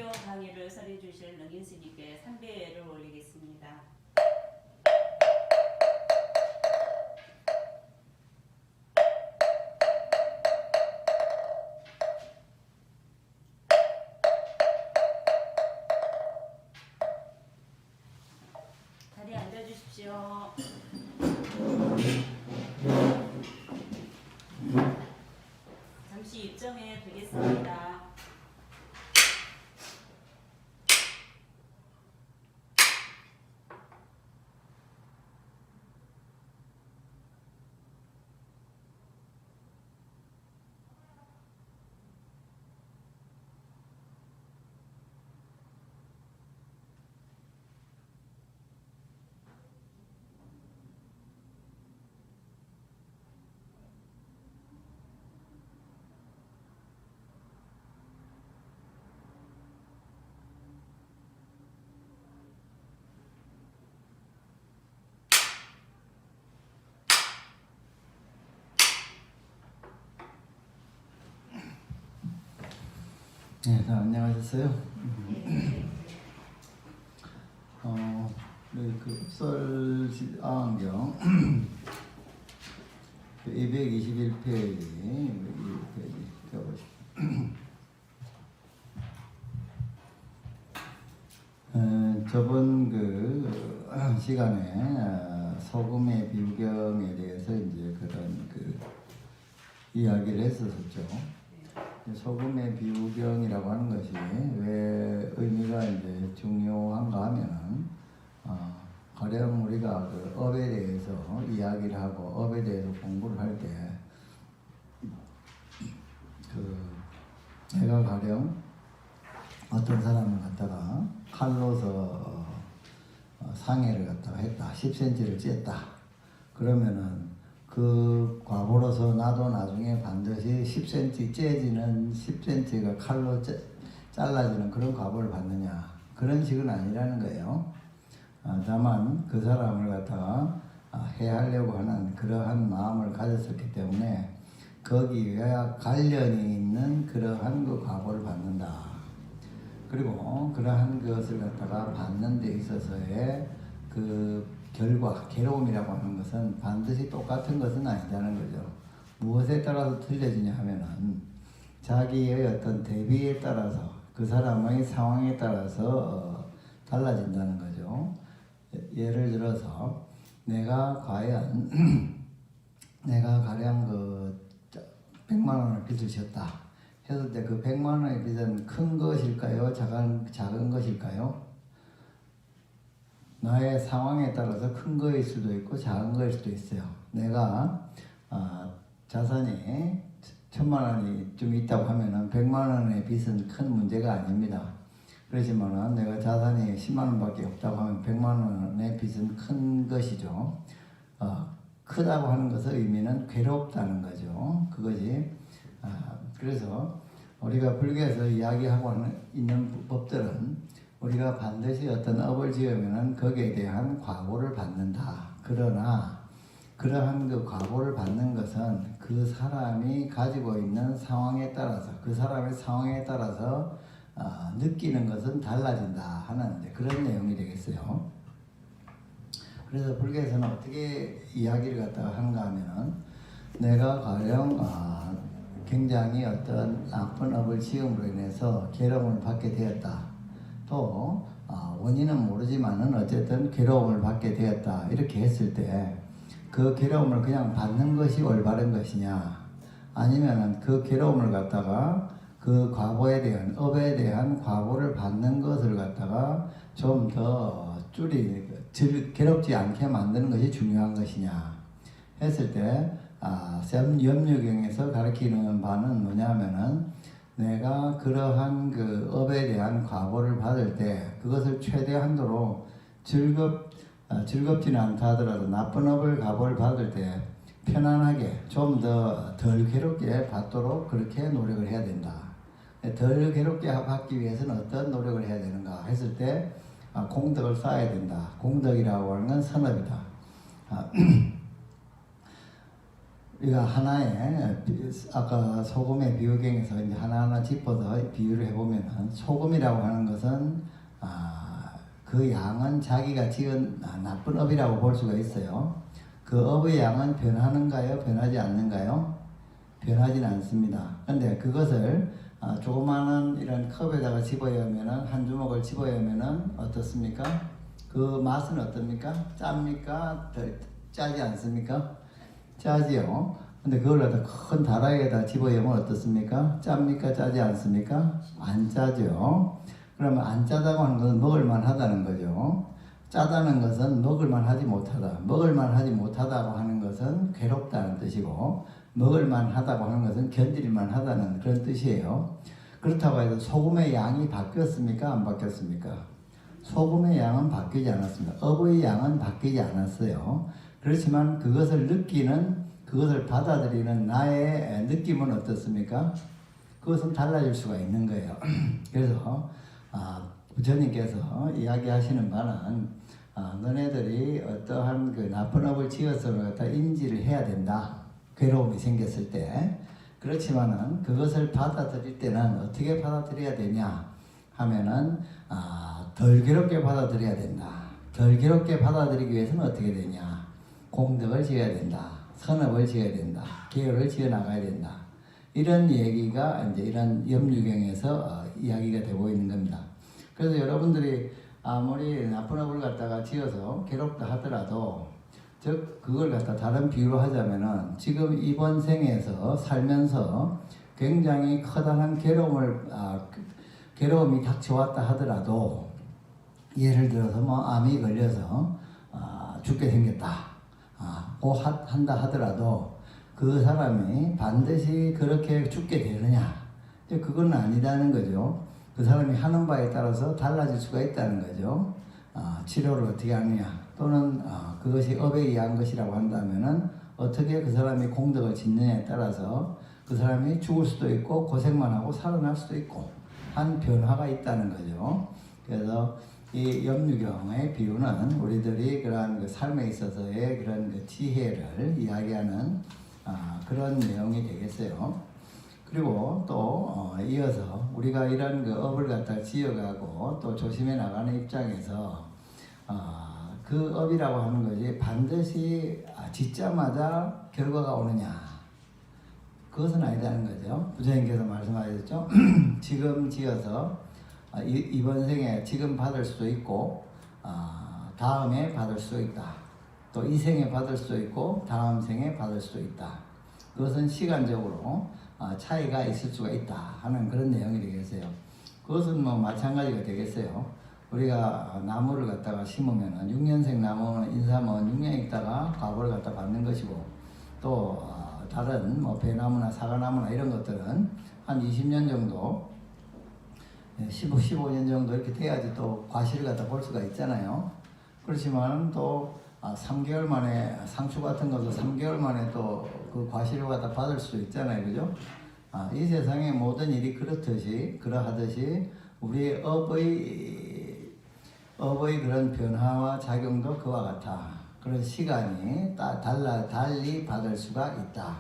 불교 강의를 설해 주실 능인 스님께 삼배를 올리겠습니다. 자리에 앉아주십시오. 잠시 입정해 드리겠습니다. 네, 안녕하셨어요. 그 흡설 아왕경 221페이지 펴보시죠. 저번 그 시간에 소금의 비유경에 대해서 이제 그런 그 이야기를 했었죠. 소금의 비유경이라고 하는 것이 왜 의미가 이제 중요한가 하면은, 가령 우리가 그 업에 대해서 이야기를 하고 업에 대해서 공부를 할 때, 내가 가령 어떤 사람을 갖다가 칼로서 상해를 갖다가 했다. 10cm를 쬐다. 그러면은 그 과보로서 나도 나중에 반드시 10cm 째지는 10cm가 칼로 잘라지는 그런 과보를 받느냐, 그런 식은 아니라는 거예요. 다만 그 사람을 갖다가 해하려고 하는 그러한 마음을 가졌었기 때문에 거기에 관련이 있는 그러한 그 과보를 받는다. 그리고 그러한 것을 갖다가 받는 데 있어서의 그 결과, 괴로움이라고 하는 것은 반드시 똑같은 것은 아니다는 거죠. 무엇에 따라서 틀려지냐 하면은 자기의 어떤 대비에 따라서, 그 사람의 상황에 따라서 달라진다는 거죠. 예를 들어서 내가 과연 내가 가령 그 100만 원을 빚을 졌다 했을 때 그 100만 원의 빚은 큰 것일까요? 작은 것일까요? 나의 상황에 따라서 큰 거일 수도 있고 작은 거일 수도 있어요. 내가 자산이 1000만 원이 좀 있다고 하면은 100만 원의 빚은 큰 문제가 아닙니다. 그렇지만은 내가 자산이 10만 원밖에 없다고 하면 100만 원의 빚은 큰 것이죠. 크다고 하는 것의 의미는 괴롭다는 거죠. 그것이 그래서 우리가 불교에서 이야기하고 있는 법들은 우리가 반드시 어떤 업을 지으면은 거기에 대한 과보를 받는다. 그러나 그러한 그 과보를 받는 것은 그 사람이 가지고 있는 상황에 따라서, 그 사람의 상황에 따라서 느끼는 것은 달라진다 하는 그런 내용이 되겠어요. 그래서 불교에서는 어떻게 이야기를 갖다가 하는가 하면은, 내가 가령 굉장히 어떤 나쁜 업을 지음으로 인해서 괴로움을 받게 되었다. 또 원인은 모르지만은 어쨌든 괴로움을 받게 되었다. 이렇게 했을 때 그 괴로움을 그냥 받는 것이 올바른 것이냐, 아니면은 그 괴로움을 갖다가 그 과보에 대한, 업에 대한 과보를 받는 것을 갖다가 좀 더 괴롭지 않게 만드는 것이 중요한 것이냐 했을 때, 염류경에서 가르치는 바는 뭐냐면은, 내가 그러한 그 업에 대한 과보를 받을 때 그것을 최대한도로 즐겁지는 않다 하더라도 나쁜 업을 과보를 받을 때 편안하게 좀 더 덜 괴롭게 받도록 그렇게 노력을 해야 된다. 덜 괴롭게 받기 위해서는 어떤 노력을 해야 되는가 했을 때 공덕을 쌓아야 된다. 공덕이라고 하는 건 선업이다. 우리가 하나의 아까 소금의 비유경에서 이제 하나하나 짚어서 비유를 해보면은 소금이라고 하는 것은 그 양은 자기가 지은 나쁜 업이라고 볼 수가 있어요. 그 업의 양은 변하는가요? 변하지 않는가요? 변하지는 않습니다. 근데 그것을 조그마한 이런 컵에다가 집어야면은 한 주먹을 집어야면은 어떻습니까? 그 맛은 어떻습니까? 짭니까? 짜지 않습니까? 짜지요. 근데 그걸 갖다 큰 다라이에다 집어야면 어떻습니까? 짭니까? 짜지 않습니까? 안 짜죠. 그러면 안 짜다고 하는 것은 먹을만 하다는 거죠. 짜다는 것은 먹을만 하지 못하다. 먹을만 하지 못하다고 하는 것은 괴롭다는 뜻이고, 먹을만 하다고 하는 것은 견딜만 하다는 그런 뜻이에요. 그렇다고 해서 소금의 양이 바뀌었습니까? 안 바뀌었습니까? 소금의 양은 바뀌지 않았습니다. 업의 양은 바뀌지 않았어요. 그렇지만 그것을 느끼는, 그것을 받아들이는 나의 느낌은 어떻습니까? 그것은 달라질 수가 있는 거예요. 그래서 부처님께서 이야기하시는 바는 너네들이 어떠한 그 나쁜 업을 지어서 갖다 인지를 해야 된다. 괴로움이 생겼을 때. 그렇지만은 그것을 받아들일 때는 어떻게 받아들여야 되냐 하면은 덜 괴롭게 받아들여야 된다. 덜 괴롭게 받아들이기 위해서는 어떻게 되냐? 공덕을 지어야 된다. 선업을 지어야 된다. 계율을 지어 나가야 된다. 이런 얘기가 이제 이런 염류경에서 이야기가 되고 있는 겁니다. 그래서 여러분들이 아무리 나쁜 업을 갖다가 지어서 괴롭다 하더라도, 즉 그걸 갖다 다른 비유로 하자면은 지금 이번 생에서 살면서 굉장히 커다란 괴로움이 닥쳐왔다 하더라도, 예를 들어서 뭐 암이 걸려서 죽게 생겼다. 꼭 한다 하더라도 그 사람이 반드시 그렇게 죽게 되느냐? 그건 아니다는 거죠. 그 사람이 하는 바에 따라서 달라질 수가 있다는 거죠. 치료를 어떻게 하느냐, 또는 그것이 업에 의한 것이라고 한다면은 어떻게 그 사람이 공덕을 짓느냐에 따라서 그 사람이 죽을 수도 있고 고생만 하고 살아날 수도 있고 한 변화가 있다는 거죠. 그래서 이 염류경의 비유는 우리들이 그러한 그 삶에 있어서의 그런 그 지혜를 이야기하는 그런 내용이 되겠어요. 그리고 또 이어서 우리가 이런 그 업을 갖다 지어가고 또 조심해 나가는 입장에서 그 업이라고 하는 것이 반드시 짓자마자 결과가 오느냐, 그것은 아니다는 거죠. 부처님께서 말씀하셨죠. 지금 지어서 이번 생에 지금 받을 수도 있고 다음에 받을 수도 있다. 또 이 생에 받을 수도 있고 다음 생에 받을 수도 있다. 그것은 시간적으로 차이가 있을 수가 있다 하는 그런 내용이 되겠어요. 그것은 뭐 마찬가지가 되겠어요. 우리가 나무를 갖다가 심으면은 6년생 나무는 인삼은 6년 있다가 과보를 갖다 받는 것이고, 또 다른 뭐 배나무나 사과나무나 이런 것들은 한 20년 정도 15년 정도 이렇게 돼야지 또 과실을 갖다 볼 수가 있잖아요. 그렇지만 또 3개월 만에, 상추 같은 것도 3개월 만에 또 그 과실을 갖다 받을 수도 있잖아요. 그죠? 이 세상의 모든 일이 그러하듯이 우리의 업의 그런 변화와 작용도 그와 같아. 그런 시간이 달리 받을 수가 있다.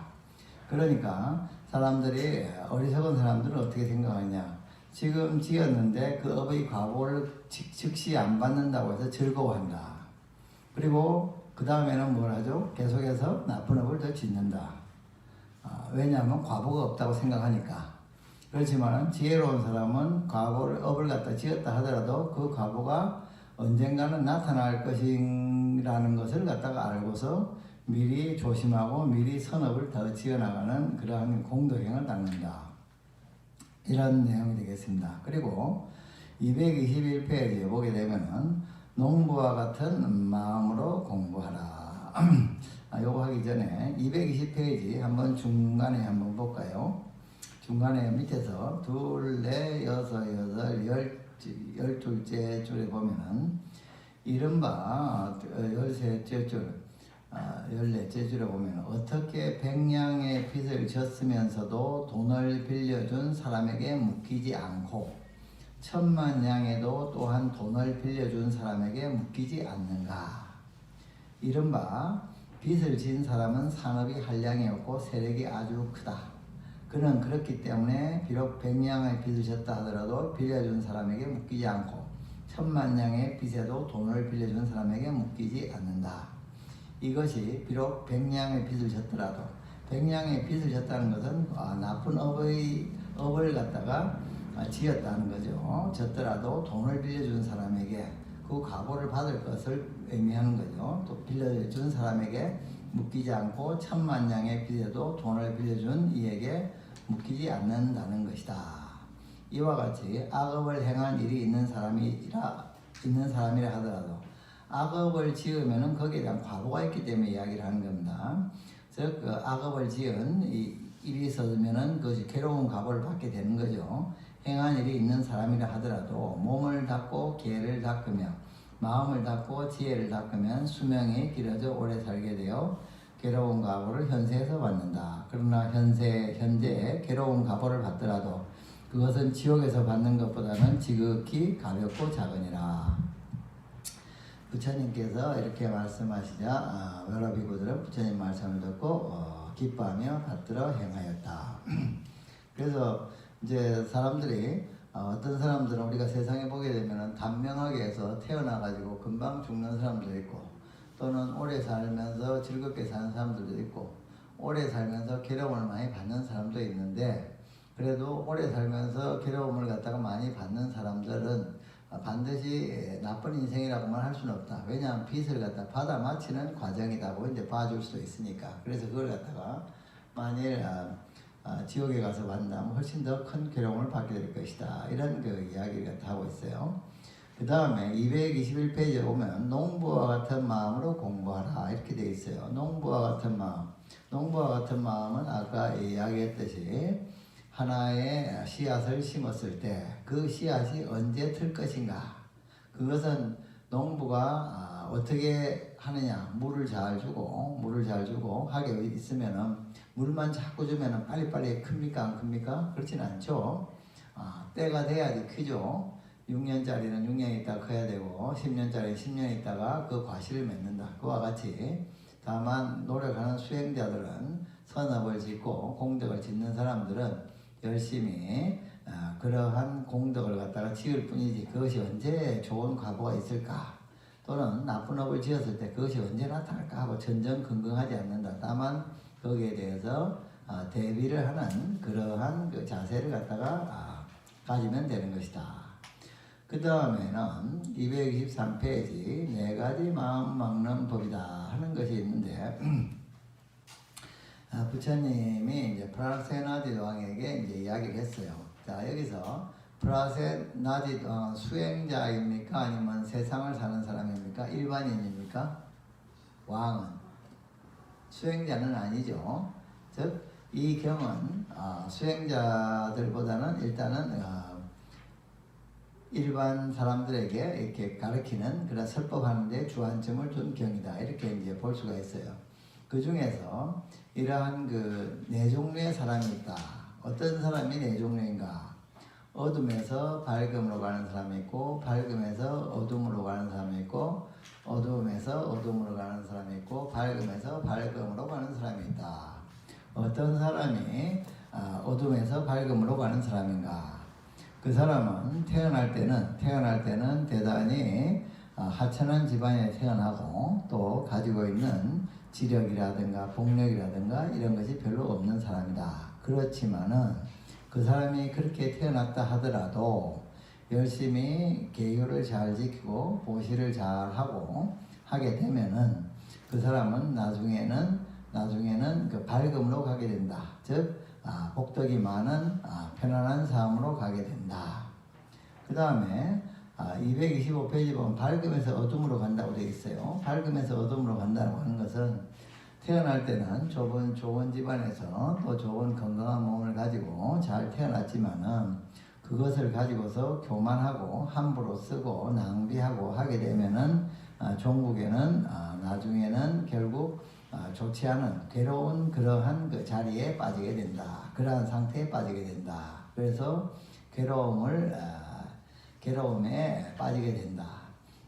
그러니까 사람들이, 어리석은 사람들은 어떻게 생각하냐? 지금 지었는데 그 업의 과보를 즉시 안 받는다고 해서 즐거워한다. 그리고 그 다음에는 뭘 하죠? 계속해서 나쁜 업을 더 짓는다. 왜냐하면 과보가 없다고 생각하니까. 그렇지만 지혜로운 사람은 업을 갖다 지었다 하더라도 그 과보가 언젠가는 나타날 것이라는 것을 갖다가 알고서 미리 조심하고 미리 선업을 더 지어나가는 그러한 공덕행을 닦는다. 이런 내용이 되겠습니다. 그리고 221페이지에 보게 되면은 농부와 같은 마음으로 공부하라. 요거 하기 전에 220페이지 한번 중간에 한번 볼까요? 중간에 밑에서 둘, 넷, 여섯, 여덟, 12째 줄에 보면은 이른바 13째 줄, 14째 줄에 보면 어떻게 백냥의 빚을 졌으면서도 돈을 빌려준 사람에게 묶이지 않고 10,000냥에도 또한 돈을 빌려준 사람에게 묶이지 않는가. 이른바 빚을 진 사람은 산업이 한량이 없고 세력이 아주 크다. 그는 그렇기 때문에 비록 100냥의 빚을 졌다 하더라도 빌려준 사람에게 묶이지 않고 1000만냥의 빚에도 돈을 빌려준 사람에게 묶이지 않는다. 이것이 비록 100냥의 빚을 졌더라도 100냥의 빚을 졌다는 것은 나쁜 업을 갖다가 지었다는 거죠. 졌더라도 돈을 빌려준 사람에게 그 과보를 받을 것을 의미하는 거죠. 또 빌려준 사람에게 묶이지 않고 1000만냥의 빚에도 돈을 빌려준 이에게 묶이지 않는다는 것이다. 이와 같이 악업을 행한 일이 있는 사람이라 하더라도 악업을 지으면은 거기에 대한 과보가 있기 때문에 이야기를 하는 겁니다. 즉 그 악업을 지은 일이 있었으면은 그것이 괴로운 과보를 받게 되는 거죠. 행한 일이 있는 사람이라 하더라도 몸을 닦고 계를 닦으며 마음을 닦고 지혜를 닦으면 수명이 길어져 오래 살게 되어 괴로운 과보를 현세에서 받는다. 그러나 현재에 괴로운 과보를 받더라도 그것은 지옥에서 받는 것보다는 지극히 가볍고 작으니라. 부처님께서 이렇게 말씀하시자 여러 비구들은 부처님 말씀을 듣고 기뻐하며 받들어 행하였다. 그래서 이제 사람들이 어떤 사람들은 우리가 세상에 보게 되면은 단명하게 해서 태어나가지고 금방 죽는 사람도 있고, 또는 오래 살면서 즐겁게 사는 사람들도 있고, 오래 살면서 괴로움을 많이 받는 사람도 있는데, 그래도 오래 살면서 괴로움을 갖다가 많이 받는 사람들은 반드시 나쁜 인생이라고만 할 수는 없다. 왜냐하면 빚을 갖다 받아 마치는 과정이라고 이제 봐줄 수도 있으니까. 그래서 그걸 갖다가 만일 지옥에 가서 만나면 훨씬 더 큰 괴로움을 받게 될 것이다. 이런 그 이야기를 하고 있어요. 그 다음에 221페이지에 오면 농부와 같은 마음으로 공부하라 이렇게 되어 있어요. 농부와 같은 마음. 농부와 같은 마음은 아까 이야기했듯이 하나의 씨앗을 심었을 때 그 씨앗이 언제 틀 것인가. 그것은 농부가 어떻게 하느냐. 물을 잘 주고 하게 있으면은 물만 자꾸 주면은 빨리빨리 큽니까 안 큽니까? 그렇진 않죠. 때가 돼야지 크죠. 6년짜리는 6년 있다가 커야 되고 10년짜리는 10년 있다가 그 과실을 맺는다. 그와 같이 다만 노력하는 수행자들은 선업을 짓고 공덕을 짓는 사람들은 열심히 그러한 공덕을 갖다가 지을 뿐이지 그것이 언제 좋은 과보가 있을까, 또는 나쁜 업을 지었을 때 그것이 언제 나타날까 하고 전전긍긍하지 않는다. 다만 거기에 대해서 대비를 하는 그러한 그 자세를 갖다가 가지면 되는 것이다. 그 다음에는 223페이지 네 가지 마음 막는 법이다 하는 것이 있는데, 부처님이 이제 프라세나디 왕에게 이제 이야기를 했어요. 자, 여기서 프라세나디 왕은 수행자입니까? 아니면 세상을 사는 사람입니까? 일반인입니까? 왕은 수행자는 아니죠. 즉, 이 경은 수행자들보다는 일단은 일반 사람들에게 이렇게 가르치는 그런 설법하는 데 주안점을 둔 경이다. 이렇게 이제 볼 수가 있어요. 그 중에서 이러한 그 네 종류의 사람이 있다. 어떤 사람이 네 종류인가? 어둠에서 밝음으로 가는 사람이 있고, 밝음에서 어둠으로 가는 사람이 있고, 어둠에서 어둠으로 가는 사람이 있고, 밝음에서 밝음으로 가는 사람이 있다. 어떤 사람이 어둠에서 밝음으로 가는 사람인가? 그 사람은 태어날 때는 대단히 하천한 집안에 태어나고 또 가지고 있는 지력이라든가 복력이라든가 이런 것이 별로 없는 사람이다. 그렇지만은 그 사람이 그렇게 태어났다 하더라도 열심히 계율을 잘 지키고 보시를 잘 하고 하게 되면은 그 사람은 나중에는 그 밝음으로 가게 된다. 즉 복덕이 많은 편안한 삶으로 가게 된다. 그 다음에 225페이지 보면 밝음에서 어둠으로 간다고 되어 있어요. 밝음에서 어둠으로 간다고 하는 것은 태어날 때는 좋은 집안에서 또 좋은 건강한 몸을 가지고 잘 태어났지만은 그것을 가지고서 교만하고 함부로 쓰고 낭비하고 하게 되면은 종국에는 나중에는 결국 좋지 않은 괴로운 그러한 그 자리에 빠지게 된다. 그러한 상태에 빠지게 된다. 그래서 괴로움에 빠지게 된다.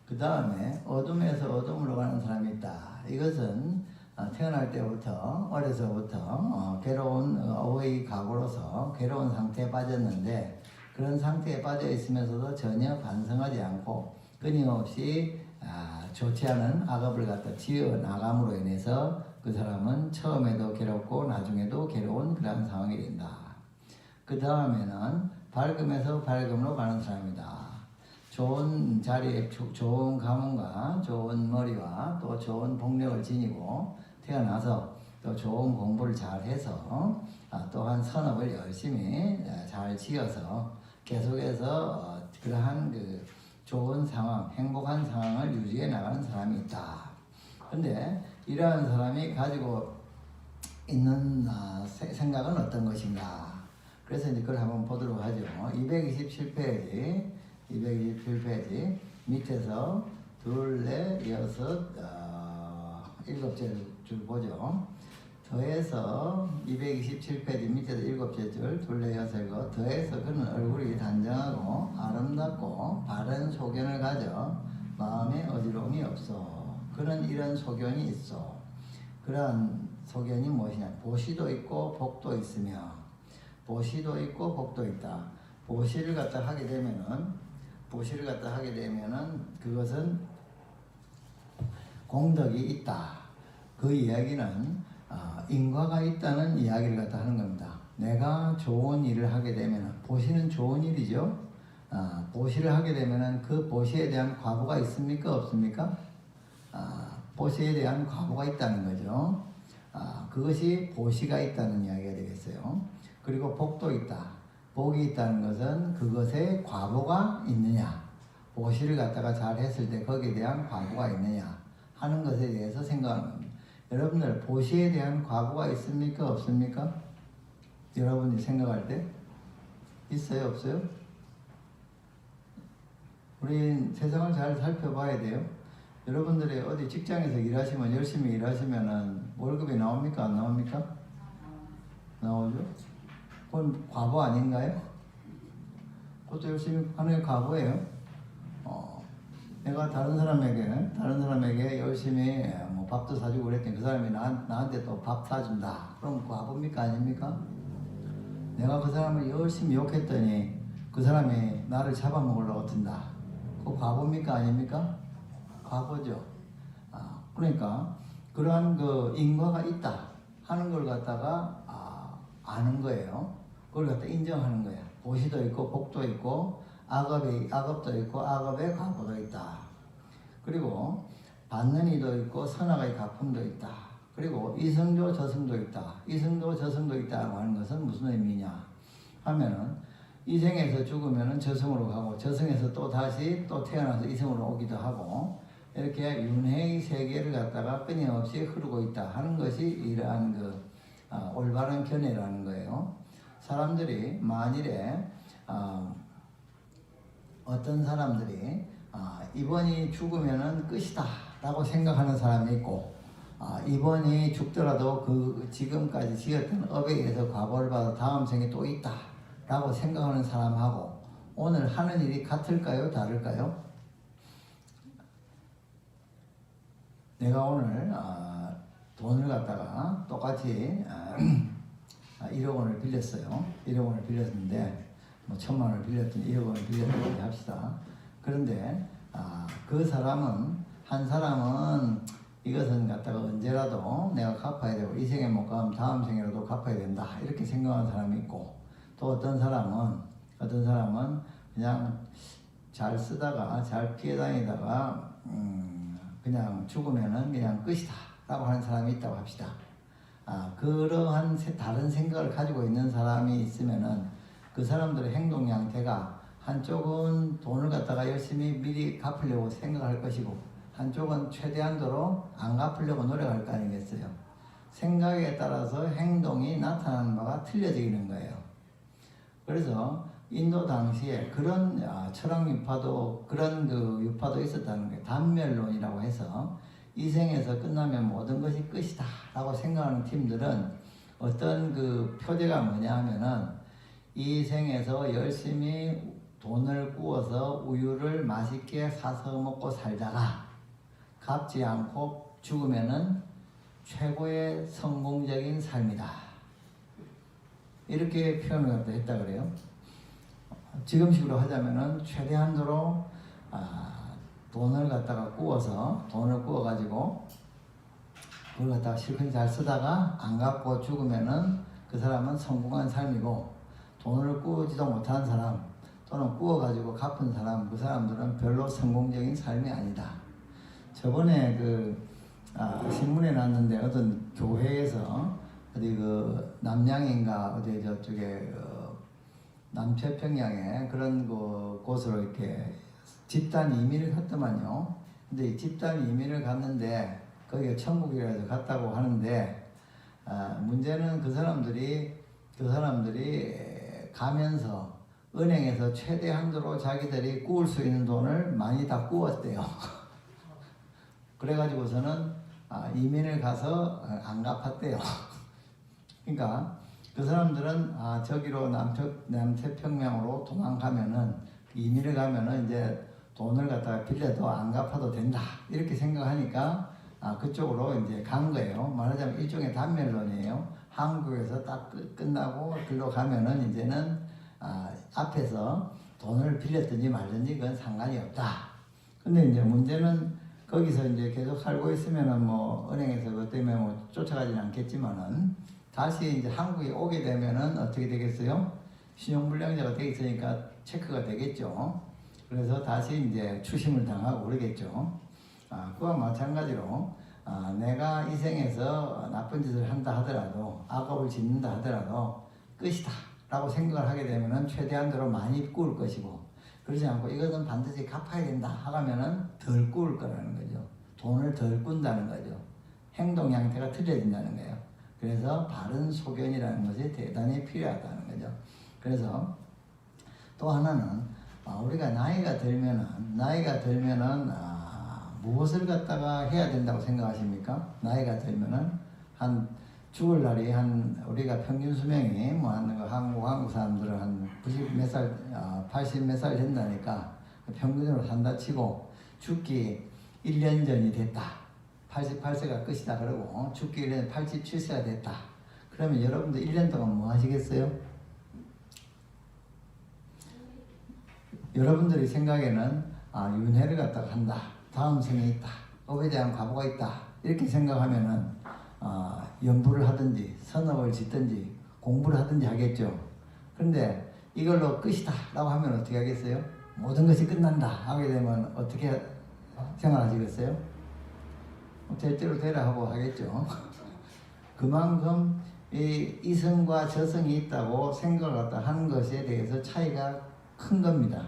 그 다음에 어둠에서 어둠으로 가는 사람이 있다. 이것은 태어날 때부터 어려서부터 괴로운 어의 가구로서 괴로운 상태에 빠졌는데 그런 상태에 빠져 있으면서도 전혀 반성하지 않고 끊임없이 좋지 않은 악업을 갖다 지어 나감으로 인해서 그 사람은 처음에도 괴롭고 나중에도 괴로운 그런 상황이 된다. 그 다음에는 밝음에서 밝음으로 가는 사람이다. 좋은 자리에 좋은 가문과 좋은 머리와 또 좋은 복력을 지니고 태어나서 또 좋은 공부를 잘해서 또한 선업을 열심히 잘 지어서 계속해서 그러한 그 좋은 상황, 행복한 상황을 유지해 나가는 사람이 있다. 근데 이러한 사람이 가지고 있는 생각은 어떤 것인가? 그래서 이제 그걸 한번 보도록 하죠. 227페이지 밑에서 둘, 넷, 여섯, 일곱째 줄 보죠. 더해서 227페이지 밑에서 일곱째 줄, 둘, 넷, 여섯, 일곱. 더해서 그는 얼굴이 단정하고 아름답고 바른 소견을 가져 마음에 어지러움이 없어. 그는 이런 소견이 있어. 그러한 소견이 무엇이냐? 보시도 있고 복도 있으며, 보시도 있고 복도 있다. 보시를 갖다 하게 되면은 그것은 공덕이 있다. 그 이야기는 인과가 있다는 이야기를 갖다 하는 겁니다. 내가 좋은 일을 하게 되면은 보시는 좋은 일이죠. 보시를 하게 되면은 그 보시에 대한 과보가 있습니까? 없습니까? 보시에 대한 과보가 있다는 거죠. 그것이 보시가 있다는 이야기가 되겠어요. 그리고 복도 있다. 복이 있다는 것은 그것에 과보가 있느냐, 보시를 갖다가 잘 했을 때 거기에 대한 과보가 있느냐 하는 것에 대해서 생각하는 겁니다. 여러분들 보시에 대한 과보가 있습니까? 없습니까? 여러분이 생각할 때 있어요? 없어요? 우리 세상을 잘 살펴봐야 돼요. 여러분들이 어디 직장에서 일하시면 열심히 일하시면은 월급이 나옵니까? 안 나옵니까? 나오죠? 그건 과보 아닌가요? 그것도 열심히 하는 게 과보예요. 내가 다른 사람에게 열심히 뭐 밥도 사주고 그랬더니 그 사람이 나한테 또 밥 사준다. 그럼 과보입니까? 아닙니까? 내가 그 사람을 열심히 욕했더니 그 사람이 나를 잡아먹으려고 든다. 그거 과보입니까? 아닙니까? 과보죠. 그러니까 그러한 그 인과가 있다 하는 걸 갖다가 아는 거예요. 그걸 갖다 인정하는 거야. 보시도 있고 복도 있고 악업도 있고 악업의 과보도 있다. 그리고 받는 이도 있고 선악의 갚음도 있다. 그리고 이승조 저승도 있다. 이승조 저승도 있다고 하는 것은 무슨 의미냐 하면은 이생에서 죽으면은 저승으로 가고 저승에서 또 다시 또 태어나서 이승으로 오기도 하고 이렇게 윤회의 세계를 갖다가 끊임없이 흐르고 있다 하는 것이 이러한 그 올바른 견해라는 거예요. 사람들이 만일에 어떤 사람들이 이번이 죽으면은 끝이다 라고 생각하는 사람이 있고 이번이 죽더라도 그 지금까지 지었던 업에 의해서 과보를 받아 다음 생에 또 있다 라고 생각하는 사람하고 오늘 하는 일이 같을까요? 다를까요? 내가 오늘 돈을 갖다가 똑같이 1억 원을 빌렸어요. 1억 원을 빌렸는데 뭐 1,000만 원을 빌렸더니 1억 원을 빌렸다고 합시다. 그런데 그 사람은 한 사람은 이것은 갖다가 언제라도 내가 갚아야 되고 이 생에 못 갚으면 다음 생에라도 갚아야 된다 이렇게 생각하는 사람이 있고 또 어떤 사람은 그냥 잘 쓰다가 잘 피해 다니다가 그냥 죽으면은 그냥 끝이다 라고 하는 사람이 있다고 합시다. 그러한 다른 생각을 가지고 있는 사람이 있으면은 그 사람들의 행동 양태가 한쪽은 돈을 갖다가 열심히 미리 갚으려고 생각할 것이고 한쪽은 최대한도로 안 갚으려고 노력할 거 아니겠어요. 생각에 따라서 행동이 나타나는 바가 틀려지는 거예요. 그래서 인도 당시에 그런 철학 유파도 그런 그 유파도 있었다는 거예요. 단멸론이라고 해서 이 생에서 끝나면 모든 것이 끝이다 라고 생각하는 팀들은 어떤 그 표제가 뭐냐 하면은 이 생에서 열심히 돈을 구워서 우유를 맛있게 사서 먹고 살다가 갚지 않고 죽으면은 최고의 성공적인 삶이다. 이렇게 표현을 갖다 했다 그래요. 지금식으로 하자면은 최대한도로 돈을 갖다가 돈을 구워가지고 그걸 갖다가 실컷 잘 쓰다가 안 갚고 죽으면은 그 사람은 성공한 삶이고, 돈을 구우지도 못한 사람 또는 구워가지고 갚은 사람, 그 사람들은 별로 성공적인 삶이 아니다. 저번에 신문에 났는데 어떤 교회에서 어디 남양인가 어디 저쪽에 남태평양에 그런 곳으로 이렇게 집단 이민을 갔더만요. 근데 이 집단 이민을 갔는데 거기가 천국이라서 갔다고 하는데, 문제는 그 사람들이 가면서 은행에서 최대한도로 자기들이 구울 수 있는 돈을 많이 다 구웠대요. 그래가지고서는 이민을 가서 안 갚았대요. 그러니까 그 사람들은 저기로 남태평양으로 도망가면은, 이민을 가면은 이제 돈을 갖다가 빌려도 안 갚아도 된다 이렇게 생각하니까 그쪽으로 이제 간 거예요. 말하자면 일종의 단멸론이에요. 한국에서 딱 끝나고 글로 가면은 이제는 앞에서 돈을 빌렸든지 말든지 그건 상관이 없다. 근데 이제 문제는 거기서 이제 계속 살고 있으면은 뭐 은행에서 그것 때문에 뭐 쫓아가지는 않겠지만은, 다시 이제 한국에 오게 되면은 어떻게 되겠어요? 신용불량자가 돼 있으니까 체크가 되겠죠. 그래서 다시 이제 추심을 당하고 그러겠죠. 그와 마찬가지로 내가 이 생에서 나쁜 짓을 한다 하더라도, 악업을 짓는다 하더라도 끝이다 라고 생각을 하게 되면은 최대한도로 많이 구울 것이고, 그러지 않고 이것은 반드시 갚아야 된다 하면은 덜 구울 거라는 거죠. 돈을 덜 꾼다는 거죠. 행동 양태가 틀려진다는 거예요. 그래서 바른 소견이라는 것이 대단히 필요하다는 거죠. 그래서 또 하나는 우리가 나이가 들면은 무엇을 갖다가 해야 된다고 생각하십니까? 나이가 들면은 죽을 날이 우리가 평균 수명이 한국 사람들은 한 90 몇 살, 80 몇 살 된다니까 평균으로 산다 치고 죽기 1년 전이 됐다. 88세가 끝이다 그러고 죽기 1년 87세가 됐다. 그러면 여러분들 1년 동안 뭐 하시겠어요? 여러분들이 생각에는 윤회를 갖다가 한다. 다음 생에 있다. 업에 대한 과보가 있다. 이렇게 생각하면은 연부를 하든지 선업을 짓든지 공부를 하든지 하겠죠. 그런데 이걸로 끝이다 라고 하면 어떻게 하겠어요? 모든 것이 끝난다 하게 되면 어떻게 생각하시겠어요? 될 대로 되라 하고 하겠죠. 그만큼 이성과 저성이 있다고 생각을 갖다 하는 것에 대해서 차이가 큰 겁니다.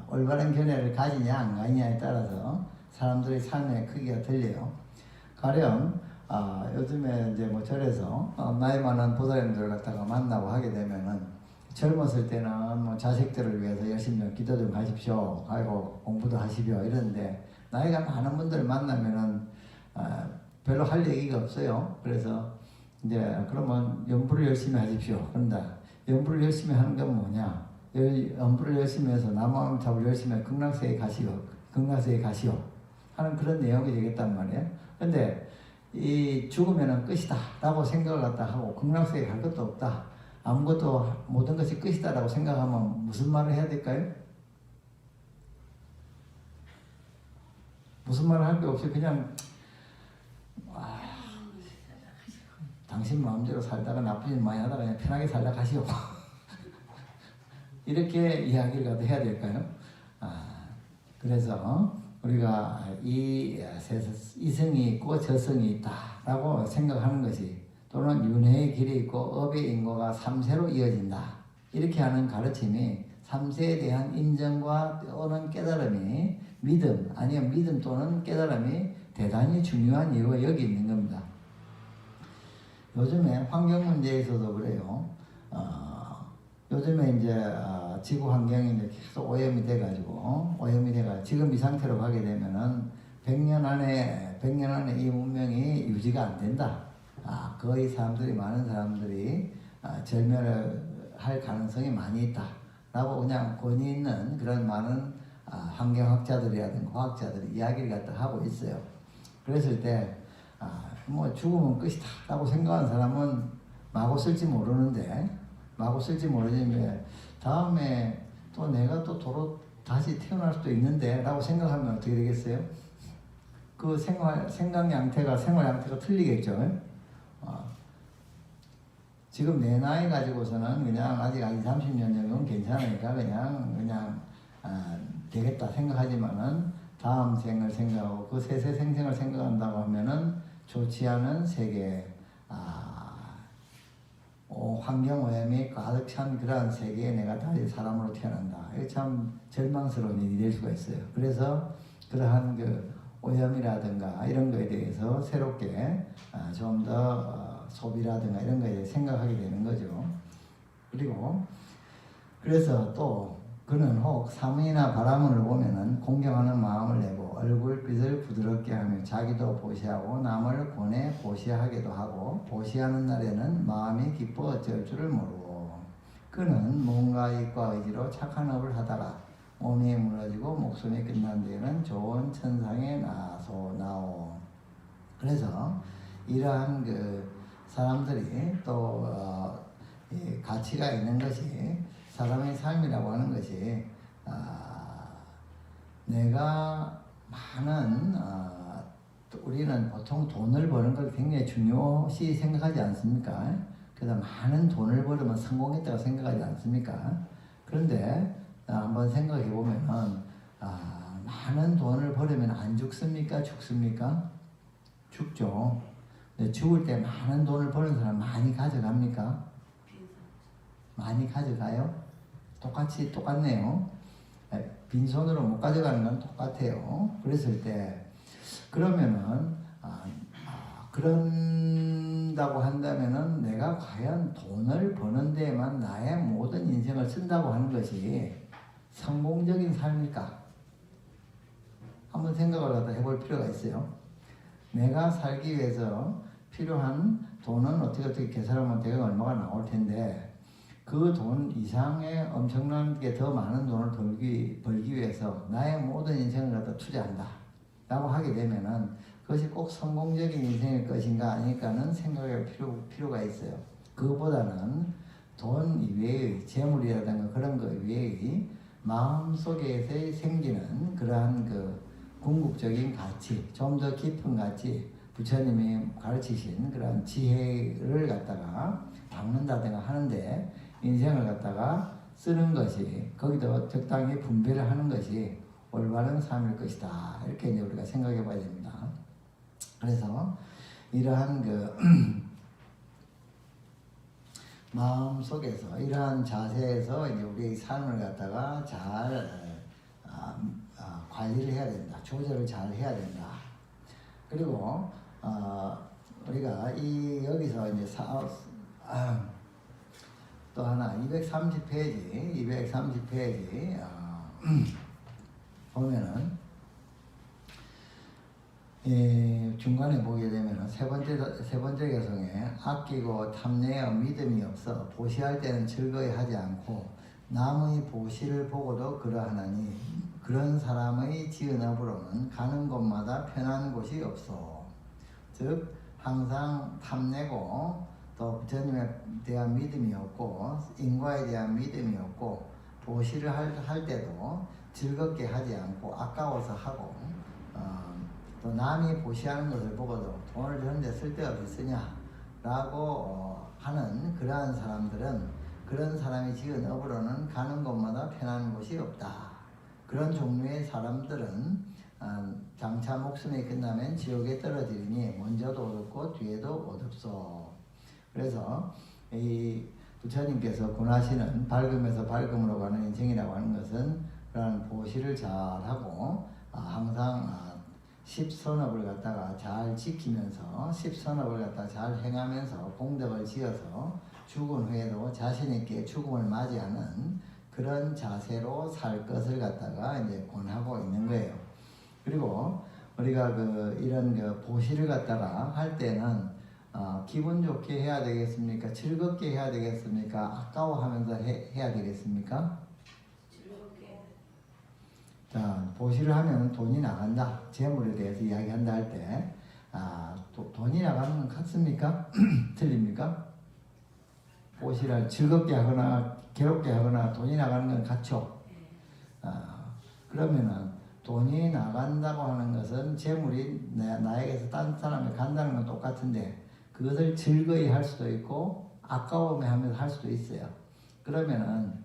올바른 견해를 가지냐 안 가지냐에 따라서 사람들의 삶의 크기가 틀려요. 가령 요즘에 이제 뭐 절에서 나이 많은 보살님들 갖다가 만나고 하게 되면은, 젊었을 때는 뭐 자식들을 위해서 열심히 기도 좀 하십시오 하고 공부도 하시오 이러는데, 나이가 많은 분들 만나면은 별로 할 얘기가 없어요. 그래서 이제 그러면 연부를 열심히 하십시오 그런다. 연부를 열심히 하는 건 뭐냐? 연부를 열심히 해서 남아함 잡을 열심히 해 극락세에 가시오 하는 그런 내용이 되겠단 말이에요. 근데 이 죽으면은 끝이다 라고 생각을 갖다 하고 극락세에 갈 것도 없다, 아무것도 모든 것이 끝이다 라고 생각하면 무슨 말을 해야 될까요? 무슨 말을 할 게 없이 그냥 당신 마음대로 살다가 나쁜 일 많이 하다가 그냥 편하게 살다 가시오 이렇게 이야기를 갖다 해야 될까요? 그래서 우리가 이성이 있고 저성이 있다라고 생각하는 것이, 또는 윤회의 길이 있고 업의 인고가 3세로 이어진다 이렇게 하는 가르침이 3세에 대한 인정과 또는 깨달음이 믿음 또는 깨달음이 대단히 중요한 이유가 여기 있는 겁니다. 요즘에 환경 문제에서도 그래요. 요즘에 이제 지구 환경이 이제 계속 오염이 돼가지고 지금 이 상태로 가게 되면은 100년 안에 이 문명이 유지가 안 된다. 거의 많은 사람들이 절멸을 할 가능성이 많이 있다라고 그냥 권위 있는 그런 많은 환경학자들이라든가 과학자들이 이야기를 갖다 하고 있어요. 그랬을 때 뭐 죽으면 끝이다라고 생각하는 사람은 마구 쓸지 모르는데 다음에 또 내가 또 도로 다시 태어날 수도 있는데라고 생각하면 어떻게 되겠어요? 그 생각 양태가 생활 양태가 틀리겠죠. 지금 내 나이 가지고서는 그냥 아직 30년 정도는 괜찮으니까 그냥 되겠다 생각하지만은 다음 생을 생각하고 그 세세 생생을 생각한다고 하면은 좋지 않은 세계, 환경 오염이 가득 찬 그러한 세계에 내가 다시 사람으로 태어난다. 이게 참 절망스러운 일이 될 수가 있어요. 그래서 그러한 그 오염이라든가 이런 거에 대해서 새롭게 좀 더 소비라든가 이런 거에 대해 생각하게 되는 거죠. 그리고 그래서 또 그는 혹 사문이나 바라문을 보면은 공경하는 마음을 내고 얼굴빛을 부드럽게 하며 자기도 보시하고 남을 권해 보시하기도 하고 보시하는 날에는 마음이 기뻐 어쩔 줄을 모르고 그는 뭔가 이과 의지로 착한 업을 하다가 몸이 무너지고 목숨이 끝난 뒤에는 좋은 천상에 나오. 그래서 이러한 그 사람들이 또 가치가 있는 것이 사람의 삶이라고 하는 것이 내가 많은 우리는 보통 돈을 버는 걸 굉장히 중요시 생각하지 않습니까? 그래서 많은 돈을 벌으면 성공했다고 생각하지 않습니까? 그런데 한번 생각해 보면은 많은 돈을 벌으면 안 죽습니까? 죽습니까? 죽죠. 죽을 때 많은 돈을 버는 사람 많이 가져갑니까? 많이 가져가요? 똑같네요. 빈손으로 못 가져가는 건 똑같아요. 그랬을 때 그러면은 그런다고 한다면은 내가 과연 돈을 버는 데에만 나의 모든 인생을 쓴다고 하는 것이 성공적인 삶일까? 한번 생각을 갖다 해볼 필요가 있어요. 내가 살기 위해서 필요한 돈은 어떻게 계산하면 대강 얼마가 나올 텐데 그 돈 이상의 엄청나게 더 많은 돈을 벌기 위해서 나의 모든 인생을 갖다 투자한다 라고 하게 되면은 그것이 꼭 성공적인 인생일 것인가 아닐까는 생각할 필요가 있어요. 그것보다는 돈 이외의 재물이라든가 그런 것 이외의 마음속에서 생기는 그러한 그 궁극적인 가치, 좀 더 깊은 가치, 부처님이 가르치신 그런 지혜를 갖다가 담는다든가 하는데 인생을 갖다가 쓰는 것이 거기도 적당히 분배를 하는 것이 올바른 삶일 것이다. 이렇게 이제 우리가 생각해 봐야 됩니다. 그래서 이러한 그 마음 속에서 이러한 자세에서 이제 우리의 삶을 갖다가 잘 관리를 해야 된다. 조절을 잘 해야 된다. 그리고 우리가 여기서 이제 또 하나 230페이지 보면은 중간에 보게 되면은 세 번째 개성에 아끼고 탐내어 믿음이 없어 보시할 때는 즐거이 하지 않고 남의 보시를 보고도 그러하나니 그런 사람의 지은 업으로는 가는 곳마다 편한 곳이 없어. 즉 항상 탐내고 또 부처님에 대한 믿음이 없고 인과에 대한 믿음이 없고 보시를 할 때도 즐겁게 하지 않고 아까워서 하고 또 남이 보시하는 것을 보고도 돈을 저런데 쓸데없이 쓰냐라고 하는 그러한 사람들은 그런 사람이 지은 업으로는 가는 곳마다 편한 곳이 없다. 그런 종류의 사람들은 장차 목숨이 끝나면 지옥에 떨어지니 먼저도 어둡고 뒤에도 어둡소. 그래서 이 부처님께서 권하시는 밝음에서 밝음으로 가는 인생이라고 하는 것은 그런 보시를 잘하고 항상 십선업을 갖다가 잘 지키면서 십선업을 갖다가 잘 행하면서 공덕을 지어서 죽은 후에도 자신 있게 죽음을 맞이하는 그런 자세로 살 것을 갖다가 이제 권하고 있는 거예요. 그리고 우리가 이런 보시를 갖다가 할 때는 기분 좋게 해야 되겠습니까? 즐겁게 해야 되겠습니까? 아까워하면서 해야 되겠습니까? 즐겁게. 자, 보시를 하면 돈이 나간다. 재물에 대해서 이야기한다 할 때 돈이 나가는 건 같습니까? 틀립니까? 보시라 즐겁게 하거나 괴롭게 하거나 돈이 나가는 건 같죠. 그러면은 돈이 나간다고 하는 것은 재물이 나에게서 딴 사람에 간다는 건 똑같은데 그것을 즐거이 할 수도 있고 아까워하면서 할 수도 있어요. 그러면은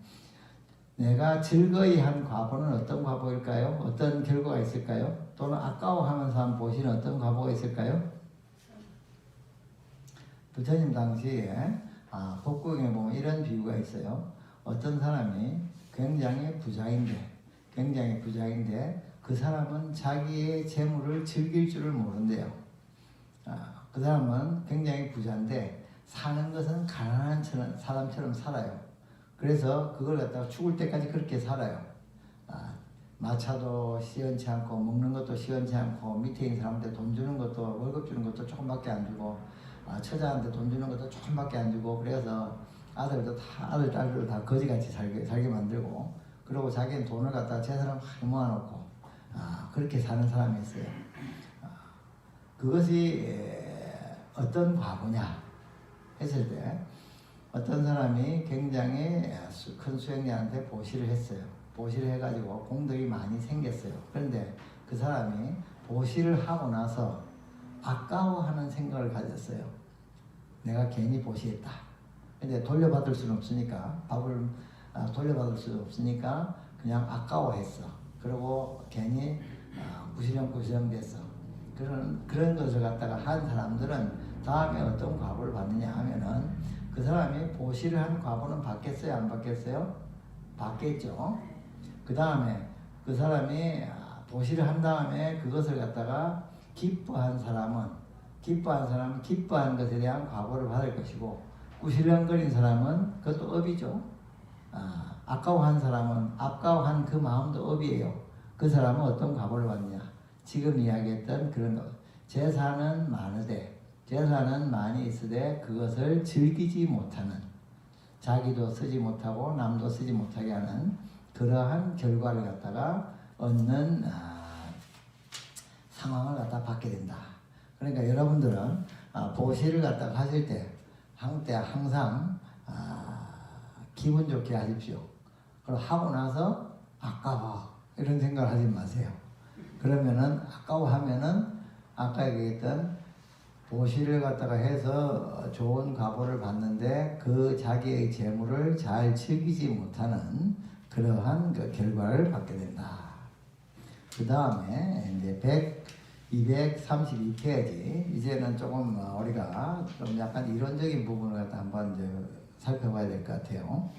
내가 즐거이 한 과보는 어떤 과보일까요? 어떤 결과가 있을까요? 또는 아까워하면서 한 보시는 어떤 과보가 있을까요? 부처님 당시에 법국에 보면 이런 비유가 있어요. 어떤 사람이 굉장히 부자인데 그 사람은 자기의 재물을 즐길 줄을 모른대요. 그 사람은 굉장히 부자인데 사는 것은 가난한 사람처럼 살아요. 그래서 그걸 갖다가 죽을 때까지 그렇게 살아요. 마차도 시원치 않고 먹는 것도 시원치 않고 밑에 있는 사람한테 돈 주는 것도 월급 주는 것도 조금밖에 안 주고 처자한테 돈 주는 것도 조금밖에 안 주고 그래서 아들 딸들도 다 거지같이 살게 만들고 그리고 자기는 돈을 갖다가 재산을 많이 모아놓고 그렇게 사는 사람이 있어요. 그것이 어떤 과보냐 했을 때 어떤 사람이 굉장히 큰 수행자한테 보시를 했어요. 보시를 해가지고 공덕이 많이 생겼어요. 그런데 그 사람이 보시를 하고 나서 아까워하는 생각을 가졌어요. 내가 괜히 보시했다. 근데 돌려받을 수는 없으니까 밥을 돌려받을 수 없으니까 그냥 아까워했어. 그리고 괜히 구시렁구시렁 됐어. 그런 것을 갖다가 한 사람들은 다음에 어떤 과보를 받느냐 하면은 그 사람이 보시를 한 과보는 받겠어요? 안 받겠어요? 받겠죠. 그 다음에 그 사람이 보시를 한 다음에 그것을 갖다가 기뻐한 사람은 기뻐한 것에 대한 과보를 받을 것이고 구실렁거린 사람은 그것도 업이죠. 아까워한 사람은 아까워한 그 마음도 업이에요. 그 사람은 어떤 과보를 받느냐? 지금 이야기했던 그런 것. 재산은 많이 있으되 그것을 즐기지 못하는 자기도 쓰지 못하고 남도 쓰지 못하게 하는 그러한 결과를 갖다가 얻는 상황을 갖다 받게 된다. 그러니까 여러분들은 보시를 갖다가 하실 때 항상 기분 좋게 하십시오. 그리고 하고 나서 아까워 이런 생각을 하지 마세요. 그러면은 아까워하면은 아까 얘기했던 보시를 갖다가 해서 좋은 과보를 받는데 그 자기의 재물을 잘 즐기지 못하는 그러한 그 결과를 받게 된다. 그 다음에 이제 232페이지 이제는 조금 우리가 좀 약간 이론적인 부분을 갖다 한번 이제 살펴봐야 될 것 같아요.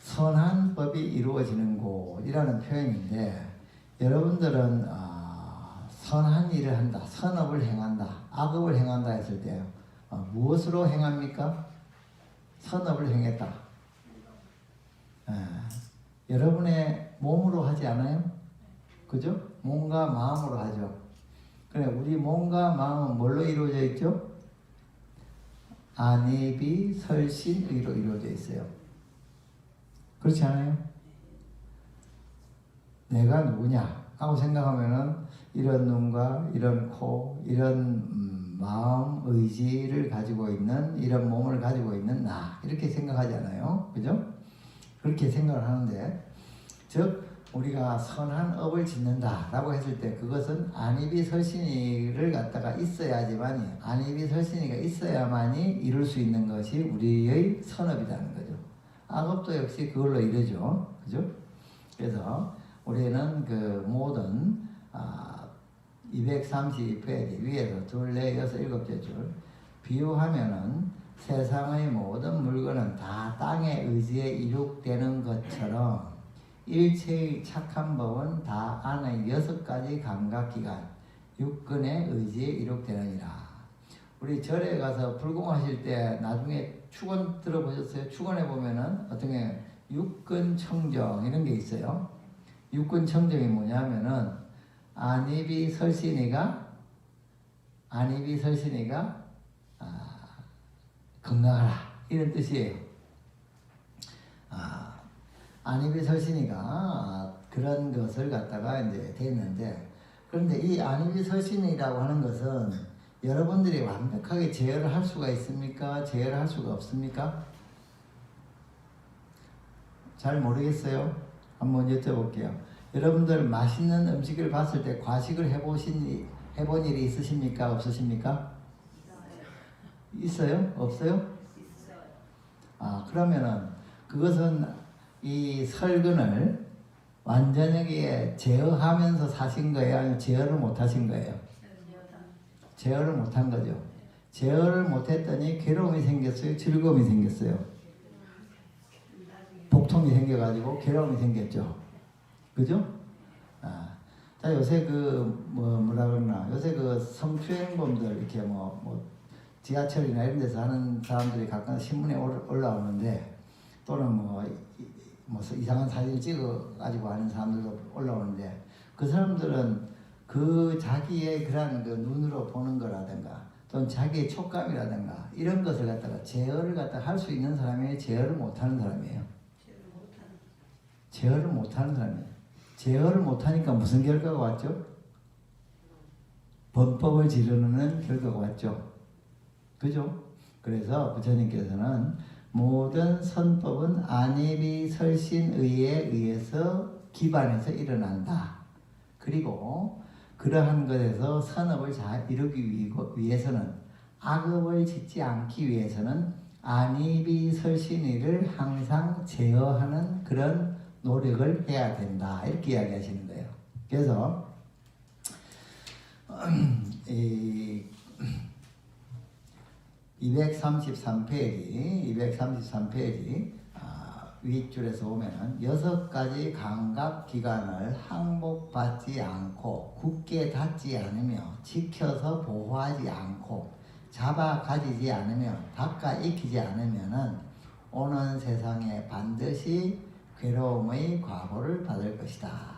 선한 법이 이루어지는 곳이라는 표현인데 여러분들은 선한 일을 한다, 선업을 행한다, 악업을 행한다 했을 때 무엇으로 행합니까? 선업을 행했다. 여러분의 몸으로 하지 않아요? 그죠? 몸과 마음으로 하죠. 그래, 우리 몸과 마음은 뭘로 이루어져 있죠? 안입이 설신의로 이루어져 있어요. 그렇지 않아요? 내가 누구냐 하고 생각하면은 이런 눈과 이런 코, 이런 마음, 의지를 가지고 있는 이런 몸을 가지고 있는 나 이렇게 생각하잖아요. 그죠? 그렇게 생각을 하는데 즉 우리가 선한 업을 짓는다 라고 했을 때 그것은 안입이 설신이를 갖다가 있어야지만이 안입이 설신이가 있어야만이 이룰 수 있는 것이 우리의 선업이라는 거죠. 악업도 역시 그걸로 이루죠. 그죠? 그래서 우리는 그 모든 232페이지 위에서 둘, 넷, 여섯, 일곱째 줄 비유하면은 세상의 모든 물건은 다 땅의 의지에 이룩되는 것처럼 일체의 착한 법은 다 안의 6가지 감각기관 육근의 의지에 이룩되느니라. 우리 절에 가서 불공하실 때 나중에 축원 들어보셨어요? 축원에 보면은 어떻게 육근 청정 이런 게 있어요. 육근 청정이 뭐냐면은 안입이 설신이가 건강하라 이런 뜻이에요. 안입이 설신이가 그런 것을 갖다가 이제 됐는데 그런데 이 안위비설신이라고 하는 것은 여러분들이 완벽하게 제어를 할 수가 있습니까? 제어를 할 수가 없습니까? 잘 모르겠어요. 한번 여쭤볼게요. 여러분들 맛있는 음식을 봤을 때 과식을 해본 일이 있으십니까? 없으십니까? 있어요? 없어요? 그러면은 그것은 이 설근을 완전하게 제어하면서 사신 거예요? 아니면 제어를 못 하신 거예요? 제어를 못 한 거죠. 제어를 못 했더니 괴로움이 생겼어요? 즐거움이 생겼어요? 복통이 생겨가지고 괴로움이 생겼죠. 그죠? 자, 요새 뭐라 그러나, 요새 성추행범들, 이렇게 지하철이나 이런 데서 하는 사람들이 가끔 신문에 올라오는데, 또는 뭐 이상한 사진을 찍어가지고 하는 사람들도 올라오는데, 그 사람들은 자기의 그런 눈으로 보는 거라든가, 또는 자기의 촉감이라든가, 이런 것을 갖다가 제어를 할 수 있는 사람이에요? 제어를 못하는 사람이에요? 제어를 못하는 사람이에요. 제어를 못하니까 무슨 결과가 왔죠? 범법을 지르는 결과가 왔죠. 그죠? 그래서 부처님께서는 모든 선법은 안위비설신의에 의해서 기반해서 일어난다. 그리고 그러한 것에서 선업을 잘 이루기 위해서는, 악업을 짓지 않기 위해서는 안위비설신의를 항상 제어하는 그런 노력을 해야 된다. 이렇게 이야기하시는 거예요. 그래서 이 233페이지 윗줄에서 보면은 6가지 감각기관을 항복받지 않고 굳게 닫지 않으며 지켜서 보호하지 않고 잡아 가지지 않으며 닦아 익히지 않으면은 오는 세상에 반드시 괴로움의 과보를 받을 것이다.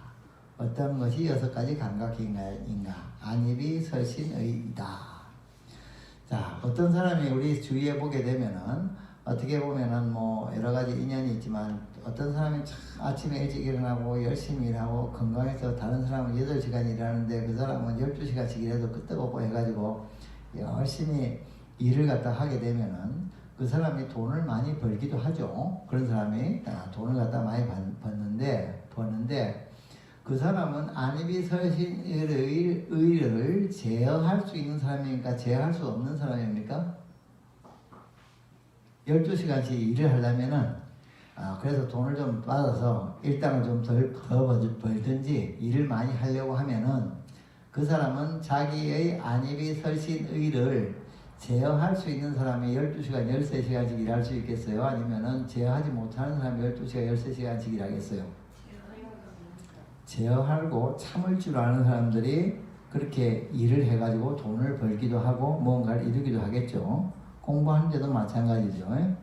어떤 것이 6가지 감각기관인가? 안위비설신의이다. 자, 어떤 사람이 우리 주위에 보게 되면은 어떻게 보면은 여러 가지 인연이 있지만, 어떤 사람이 참 아침에 일찍 일어나고 열심히 일하고 건강해서 다른 사람은 8시간 일하는데 그 사람은 12시간씩 일해도 끄떡 없고 해가지고 열심히 일을 갖다 하게 되면은 그 사람이 돈을 많이 벌기도 하죠. 그런 사람이 돈을 갖다 많이 버는데 그 사람은 안위비설신의를 제어할 수 있는 사람입니까? 제어할 수 없는 사람입니까? 12시간씩 일을 하려면은 그래서 돈을 좀 받아서 일당을 좀 더 벌든지 일을 많이 하려고 하면은 그 사람은 자기의 안위비설신의를 제어할 수 있는 사람이 12시간, 13시간씩 일할 수 있겠어요? 아니면은 제어하지 못하는 사람이 12시간, 13시간씩 일하겠어요? 제어하고 참을 줄 아는 사람들이 그렇게 일을 해가지고 돈을 벌기도 하고 뭔가를 이루기도 하겠죠. 공부하는 데도 마찬가지죠.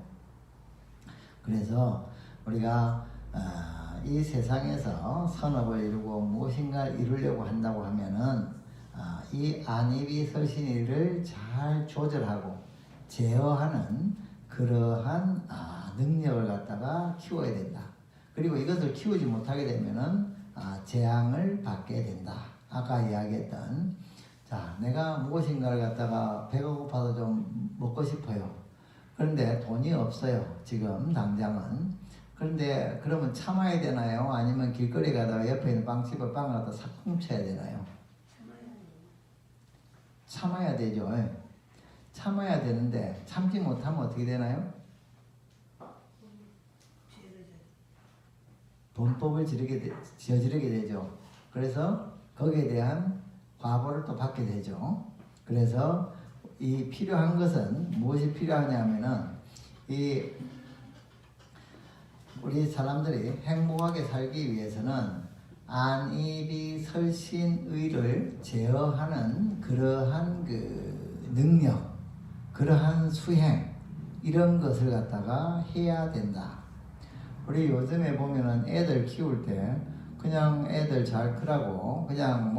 그래서 우리가 이 세상에서 선업을 이루고 무엇인가를 이루려고 한다고 하면은 이 안위비설신의를 잘 조절하고 제어하는 그러한 능력을 갖다가 키워야 된다. 그리고 이것을 키우지 못하게 되면은 재앙을 받게 된다. 아까 이야기했던, 자, 내가 무엇인가를 갖다가 배가 고파서 좀 먹고 싶어요. 그런데 돈이 없어요. 지금 당장은. 그런데 그러면 참아야 되나요? 아니면 길거리 가다가 옆에 있는 빵집을 빵을 갖다 싹 훔쳐야 되나요? 참아야 되죠. 참아야 되는데 참지 못하면 어떻게 되나요? 돈법을 저지르게 되죠. 그래서 거기에 대한 과보를 또 받게 되죠. 그래서 이 필요한 것은 무엇이 필요하냐면은 우리 사람들이 행복하게 살기 위해서는 안위비설신의를 제어하는 그러한 능력, 그러한 수행, 이런 것을 갖다가 해야 된다. 우리 요즘에 보면은 애들 키울 때 그냥 애들 잘 크라고 그냥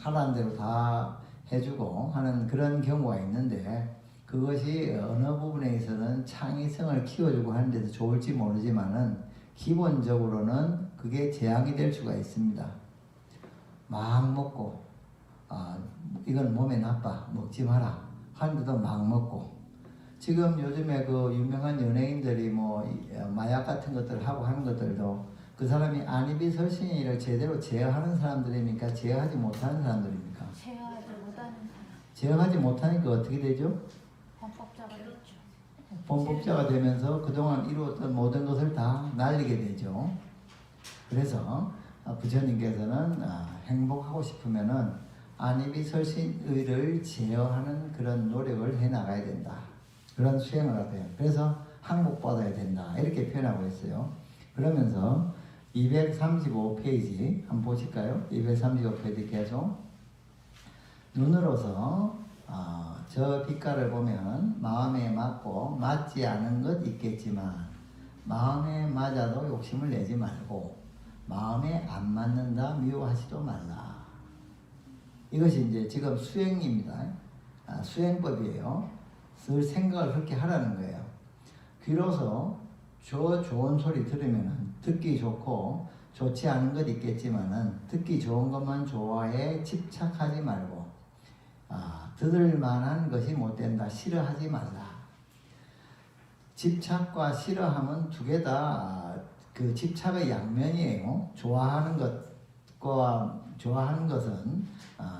하라는 대로 다 해주고 하는 그런 경우가 있는데, 그것이 어느 부분에 있어서는 창의성을 키워주고 하는 데도 좋을지 모르지만은 기본적으로는 그게 재앙이 될 수가 있습니다. 막 먹고 이건 몸에 나빠 먹지 마라 하는데도 막 먹고 지금 요즘에 그 유명한 연예인들이 뭐 마약 같은 것들 하고 하는 것들도 그 사람이 안이비설신이를 제대로 제어하는 사람들입니까? 제어하지 못하는 사람들입니까? 제어하지 못하는 사람. 제어하지 못하니까 어떻게 되죠? 범법자가 됐죠. 범법자가 되면서 그동안 이루었던 모든 것을 다 날리게 되죠. 그래서 부처님께서는 행복하고 싶으면은 안이비설신의를 제어하는 그런 노력을 해 나가야 된다. 그런 수행을 하세요. 그래서 항복받아야 된다. 이렇게 표현하고 있어요. 그러면서 235페이지 한번 보실까요? 235페이지 계속 눈으로서 저 빛깔을 보면 마음에 맞고 맞지 않은 것 있겠지만 마음에 맞아도 욕심을 내지 말고 마음에 안 맞는다 미워하지도 말라. 이것이 이제 지금 수행입니다. 수행법이에요. 늘 생각을 그렇게 하라는 거예요. 귀로서 저 좋은 소리 들으면 듣기 좋고 좋지 않은 것 있겠지만은 듣기 좋은 것만 좋아해 집착하지 말고 들을 만한 것이 못 된다. 싫어하지 말라. 집착과 싫어함은 두 개 다 그 집착의 양면이에요. 좋아하는 것과 좋아하는 것은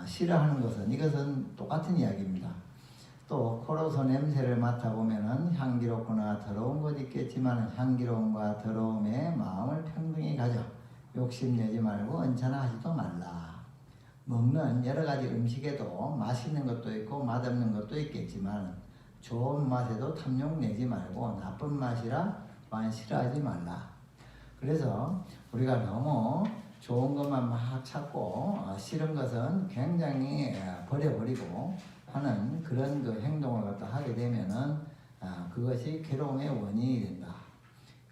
싫어하는 것은 이것은 똑같은 이야기입니다. 또 코로서 냄새를 맡아보면 향기롭거나 더러운 것 있겠지만 향기로움과 더러움에 마음을 평등히 가져 욕심내지 말고 언짢아 하지도 말라. 먹는 여러 가지 음식에도 맛있는 것도 있고 맛없는 것도 있겠지만 좋은 맛에도 탐욕 내지 말고 나쁜 맛이라 많이 싫어하지 말라. 그래서 우리가 너무 좋은 것만 막 찾고 싫은 것은 굉장히 버려버리고 하는 그런 그 행동을 갖다 하게 되면은 그것이 괴로움의 원인이 된다.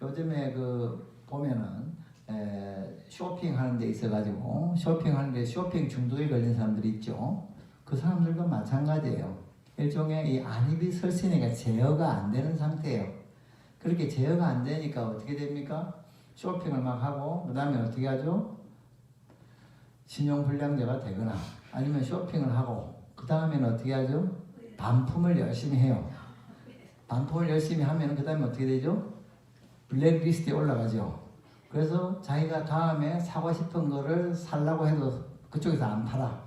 요즘에 그 보면은 쇼핑하는 데 있어가지고 쇼핑하는데 쇼핑 중독에 걸린 사람들이 있죠. 그 사람들과 마찬가지예요. 일종의 이 안이비설신이가 제어가 안 되는 상태예요. 그렇게 제어가 안 되니까 어떻게 됩니까? 쇼핑을 막 하고 그 다음에 어떻게 하죠? 신용불량자가 되거나 아니면 쇼핑을 하고 그 다음에는 어떻게 하죠? 반품을 열심히 해요. 반품을 열심히 하면 그 다음에 어떻게 되죠? 블랙리스트에 올라가죠. 그래서 자기가 다음에 사고 싶은 거를 살라고 해도 그쪽에서 안 팔아.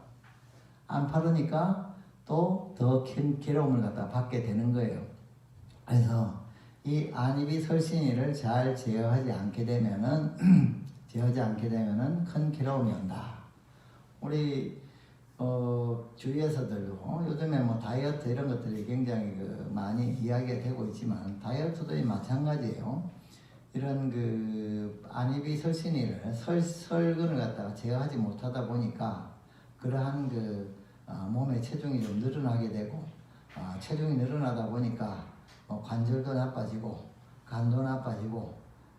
안 팔으니까 또 더 큰 괴로움을 갖다 받게 되는 거예요. 그래서 이 안이비설신이를 잘 제어하지 않게 되면은 큰 괴로움이 온다. 우리 주위에서들도 요즘에 뭐 다이어트 이런 것들이 굉장히 많이 이야기가 되고 있지만 다이어트도 마찬가지예요. 이런 그 안이비설신이를 설근을 갖다가 제어하지 못하다 보니까 그러한 그 몸의 체중이 좀 늘어나게 되고 체중이 늘어나다 보니까 관절도 나빠지고 간도 나빠지고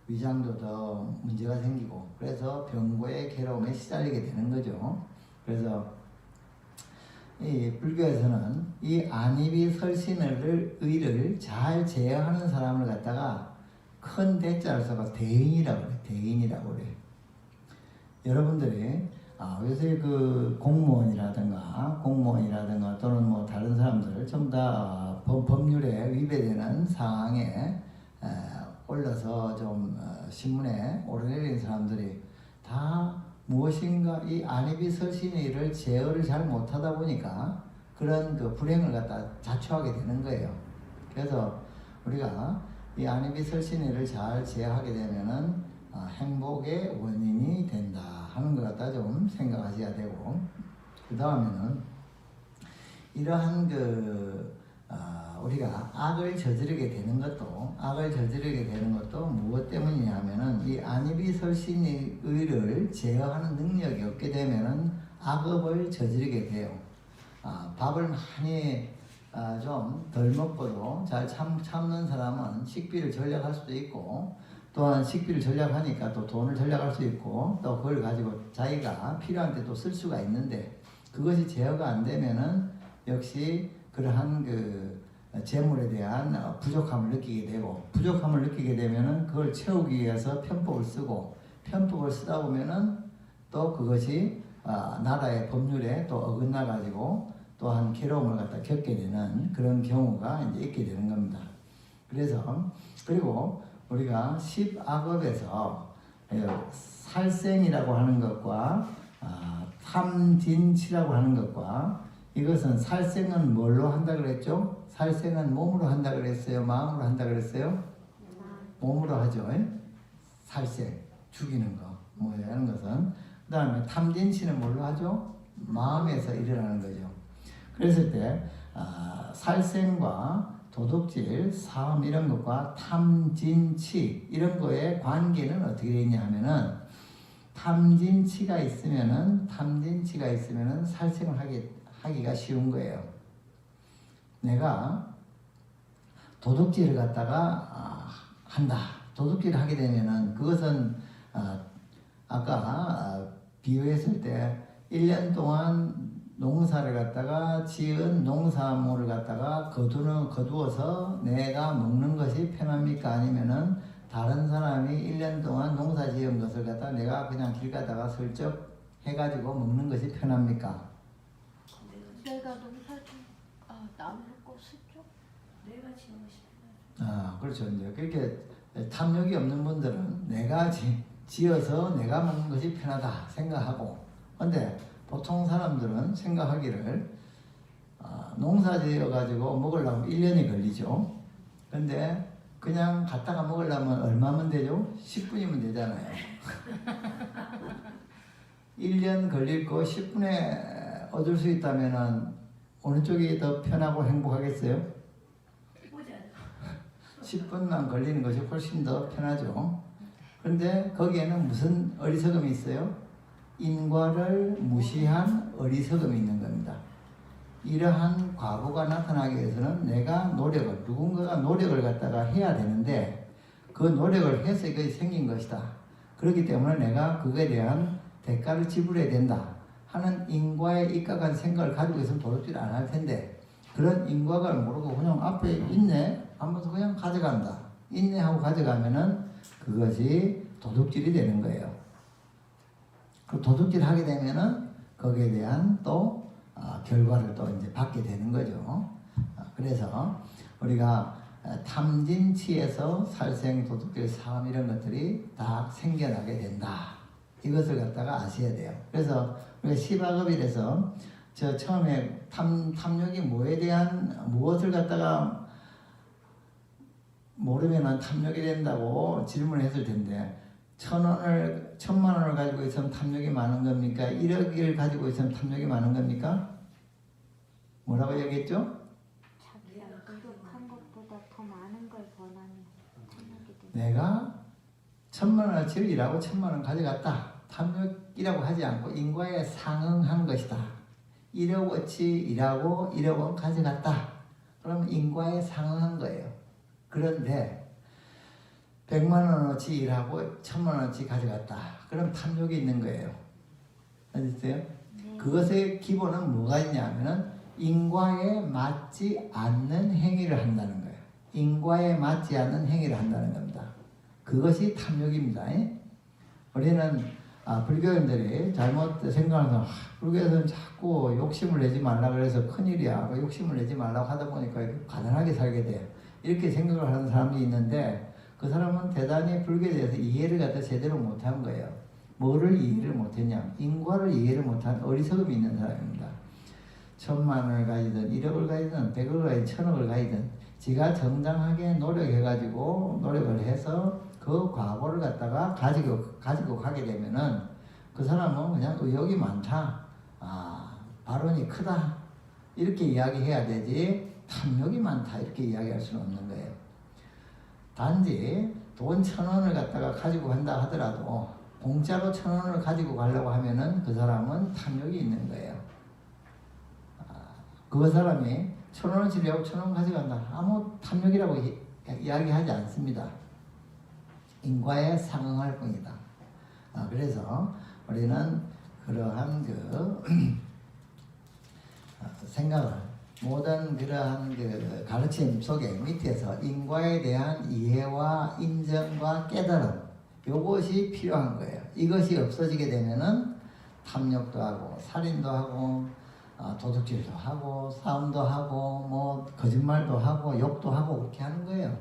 위장도 더 문제가 생기고 그래서 병고의 괴로움에 시달리게 되는 거죠. 그래서 이 불교에서는 이 안이비설신의를 잘 제어하는 사람을 갖다가 큰 대자를 써서 대인이라고 그래. 대인이라고 그래. 여러분들이 요새 그 공무원이라든가 또는 뭐 다른 사람들 전부 다 법률에 위배되는 상황에 올라서 좀 신문에 오르내린 사람들이 다 무엇인가 이 안이비설신의를 제어를 잘 못하다 보니까 그런 그 불행을 갖다 자초하게 되는 거예요. 그래서 우리가 이 안이비설신의를 잘 제어하게 되면은 행복의 원인이 된다 하는 것 갖다 좀 생각하셔야 되고 그 다음에는 이러한 우리가 악을 저지르게 되는 것도 무엇 때문이냐 하면은 이 안이비설신의를 제어하는 능력이 없게 되면은 악업을 저지르게 돼요. 밥을 많이 좀 덜 먹고도 잘 참는 사람은 식비를 절약할 수도 있고 또한 식비를 절약하니까 또 돈을 절약할 수 있고 또 그걸 가지고 자기가 필요한 때 또 쓸 수가 있는데 그것이 제어가 안 되면은 역시 그러한 그 재물에 대한 부족함을 느끼게 되고 부족함을 느끼게 되면은 그걸 채우기 위해서 편법을 쓰고 편법을 쓰다 보면은 또 그것이 나라의 법률에 또 어긋나 가지고 또한 괴로움을 갖다 겪게 되는 그런 경우가 이제 있게 되는 겁니다. 그래서 그리고 우리가 10악업에서 살생이라고 하는 것과 탐진치라고 하는 것과 이것은 살생은 뭘로 한다 그랬죠? 살생은 몸으로 한다 그랬어요? 마음으로 한다 그랬어요? 몸으로 하죠. 살생, 죽이는 거, 뭐 이런 것은. 그 다음에 탐진치는 뭘로 하죠? 마음에서 일어나는 거죠. 그랬을 때 살생과 도둑질, 사음 이런 것과 탐진치 이런 거의 관계는 어떻게 되냐 하면은 탐진치가 있으면은 살생을 하기가 쉬운 거예요. 내가 도둑질을 갖다가 한다. 도둑질을 하게 되면은 그것은 아까 비유했을 때 1년 동안 농사를 갖다가 지은 농사물을 갖다가 거두어서 내가 먹는 것이 편합니까? 아니면은 다른 사람이 1년 동안 농사 지은 것을 갖다가 내가 그냥 길 가다가 슬쩍 해가지고 먹는 것이 편합니까? 내가 농사 남의 것을 좀 내가 지은 것이 그렇죠. 이제 그렇게 탐욕이 없는 분들은 내가 지어서 내가 먹는 것이 편하다 생각하고, 근데 보통 사람들은 생각하기를 농사 지어가지고 먹으려면 1년이 걸리죠. 근데 그냥 갖다가 먹으려면 얼마면 되죠? 10분이면 되잖아요. 1년 걸릴 거 10분에 얻을 수 있다면 어느 쪽이 더 편하고 행복하겠어요? 10분만 걸리는 것이 훨씬 더 편하죠. 그런데 거기에는 무슨 어리석음이 있어요? 인과를 무시한 어리석음이 있는 겁니다. 이러한 과거가 나타나기 위해서는 누군가가 노력을 갖다가 해야 되는데 그 노력을 해서 이것이 생긴 것이다. 그렇기 때문에 내가 그거에 대한 대가를 지불해야 된다 하는 인과에 입각한 생각을 가지고 있으면 도둑질 안 할 텐데, 그런 인과를 모르고 그냥 앞에 있네 하면서 그냥 가져간다. 있네 하고 가져가면은 그것이 도둑질이 되는 거예요. 그 도둑질 하게 되면은 거기에 대한 또 결과를 또 이제 받게 되는 거죠. 그래서 우리가 탐진치에서 살생, 도둑질, 사음 이런 것들이 다 생겨나게 된다. 이것을 갖다가 아셔야 돼요. 그래서 우리가 10악업이라서 저 처음에 탐욕이 뭐에 대한 무엇을 갖다가 모르면은 탐욕이 된다고 질문을 했을 텐데, 1,000만 원을 가지고 있으면 탐욕이 많은 겁니까? 1억을 가지고 있으면 탐욕이 많은 겁니까? 뭐라고 얘기했죠? 자기가 노력한 것보다 더 많은 걸 원하는 탐욕이 돼. 내가 1,000만 원어치를 일하고 1,000만 원 가져갔다. 탐욕이라고 하지 않고 인과에 상응한 것이다. 1억어치 일하고 1억 원 가져갔다. 그러면 인과에 상응한 거예요. 그런데 100만 원어치 일하고 1,000만 원어치 가져갔다. 그럼 탐욕이 있는 거예요. 아셨어요? 네. 그것의 기본은 뭐가 있냐면은 인과에 맞지 않는 행위를 한다는 거예요. 인과에 맞지 않는 행위를 한다는 겁니다. 그것이 탐욕입니다. 우리는 불교인들이 잘못 생각해서 불교에서는 자꾸 욕심을 내지 말라 그래서 큰일이야. 욕심을 내지 말라고 하다 보니까 가난하게 살게 돼. 이렇게 생각을 하는 사람이 있는데 그 사람은 대단히 불교에 대해서 이해를 갖다 제대로 못한 거예요. 뭐를 이해를 못했냐? 인과를 이해를 못한 어리석음이 있는 사람입니다. 1,000만 원을 가지든 1억을 가지든 100억을 가지든 1,000억을 가지든 지가 정당하게 노력해가지고 노력을 해서 그 과거를 갖다가 가지고 가게 되면은 그 사람은 그냥 의욕이 많다, 발언이 크다 이렇게 이야기해야 되지 탐욕이 많다 이렇게 이야기할 수는 없는 거예요. 단지 돈 1,000원을 갖다가 가지고 간다 하더라도 공짜로 1,000원을 가지고 가려고 하면은 그 사람은 탐욕이 있는 거예요. 그 사람이 1,000원을 주려고 1,000원 가져간다. 아무 탐욕이라고 이야기하지 않습니다. 인과에 상응할 뿐이다. 그래서 우리는 그러한 생각을 모든 그러한 가르침 속에 밑에서 인과에 대한 이해와 인정과 깨달음 요것이 필요한 거예요. 이것이 없어지게 되면은 탐욕도 하고 살인도 하고 도둑질도 하고 싸움도 하고 뭐 거짓말도 하고 욕도 하고 그렇게 하는 거예요.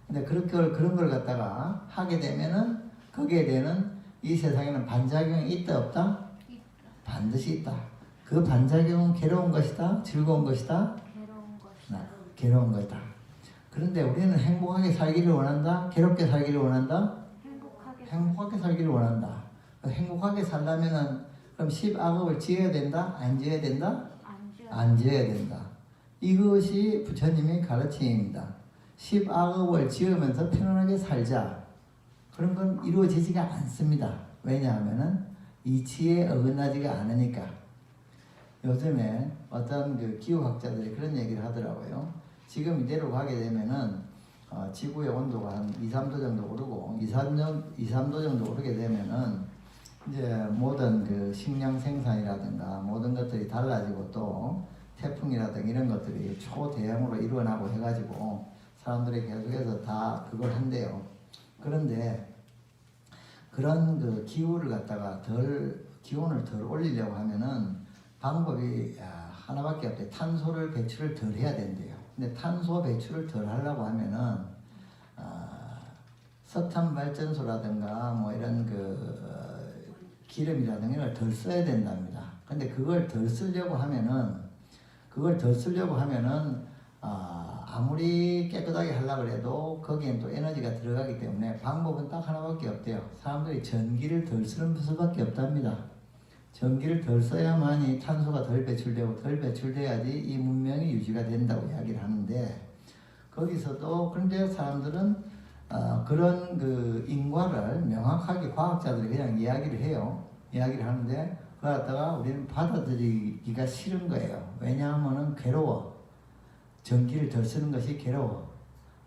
근데 그런 걸 갖다가 하게 되면은 거기에 대한 이 세상에는 반작용이 있다 없다? 반드시 있다. 그 반작용은 괴로운 것이다? 즐거운 것이다? 괴로운 것이다. 괴로운 것이다. 그런데 우리는 행복하게 살기를 원한다? 괴롭게 살기를 원한다? 행복하게 살기를 원한다. 행복하게 살려면은 그럼 10악업을 지어야 된다? 안 지어야 된다? 안 지어야 된다. 이것이 부처님의 가르침입니다. 10악업을 지으면서 편안하게 살자. 그런 건 이루어지지가 않습니다. 왜냐하면은 이치에 어긋나지가 않으니까. 요즘에 어떤 그 기후학자들이 그런 얘기를 하더라고요. 지금 이대로 가게 되면은 지구의 온도가 한 2, 3도 정도 오르고 2, 3도 정도 오르게 되면은 이제 모든 그 식량 생산이라든가 모든 것들이 달라지고 또 태풍이라든가 이런 것들이 초대형으로 일어나고 해가지고 사람들이 계속해서 다 그걸 한대요. 그런데 그런 그 기후를 갖다가 기온을 덜 올리려고 하면은 방법이 하나밖에 없대요. 탄소를 배출을 덜 해야 된대요. 근데 탄소 배출을 덜 하려고 하면은 석탄 발전소라든가 뭐 이런 그 기름이라든가 이런 걸 덜 써야 된답니다. 근데 그걸 덜 쓰려고 하면은 아무리 깨끗하게 하려고 해도 거기엔 또 에너지가 들어가기 때문에 방법은 딱 하나밖에 없대요. 사람들이 전기를 덜 쓰는 수밖에 없답니다. 전기를 덜 써야만이 탄소가 덜 배출되고 덜 배출돼야지 이 문명이 유지가 된다고 이야기를 하는데 거기서도 그런데 사람들은 그런 그 인과를 명확하게 과학자들이 그냥 이야기를 해요. 이야기를 하는데 그걸 갖다가 우리는 받아들이기가 싫은 거예요. 왜냐하면은 괴로워. 전기를 덜 쓰는 것이 괴로워.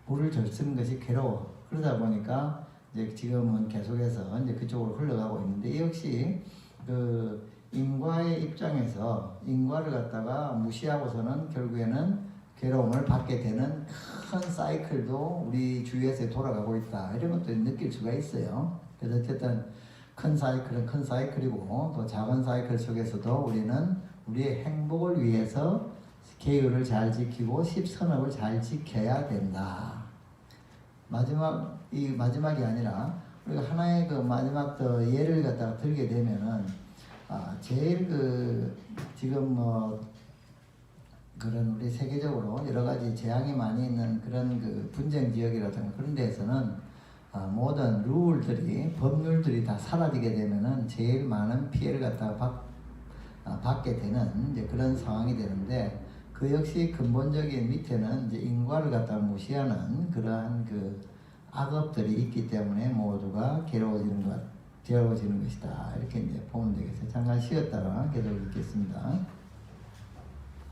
물을 덜 쓰는 것이 괴로워. 그러다 보니까 이제 지금은 계속해서 이제 그쪽으로 흘러가고 있는데 이 역시 그 인과의 입장에서 인과를 갖다가 무시하고서는 결국에는 괴로움을 받게 되는 큰 사이클도 우리 주위에서 돌아가고 있다. 이런 것도 느낄 수가 있어요. 그래서 어쨌든 큰 사이클은 큰 사이클이고 또 작은 사이클 속에서도 우리는 우리의 행복을 위해서 계율을 잘 지키고 십선업을 잘 지켜야 된다. 이 마지막이 아니라 우리가 하나의 그 마지막 더 예를 갖다가 들게 되면은 제일 그 지금 뭐 그런 우리 세계적으로 여러 가지 재앙이 많이 있는 그런 그 분쟁 지역이라든가 그런 데에서는 모든 룰들이 법률들이 다 사라지게 되면은 제일 많은 피해를 갖다가 받게 되는 이제 그런 상황이 되는데 그 역시 근본적인 밑에는 이제 인과를 갖다가 무시하는 그러한 그 악업들이 있기 때문에 모두가 괴로워지는 것이다. 이렇게 이제 보면 되겠어요. 잠깐 쉬었다가 계속 읽겠습니다.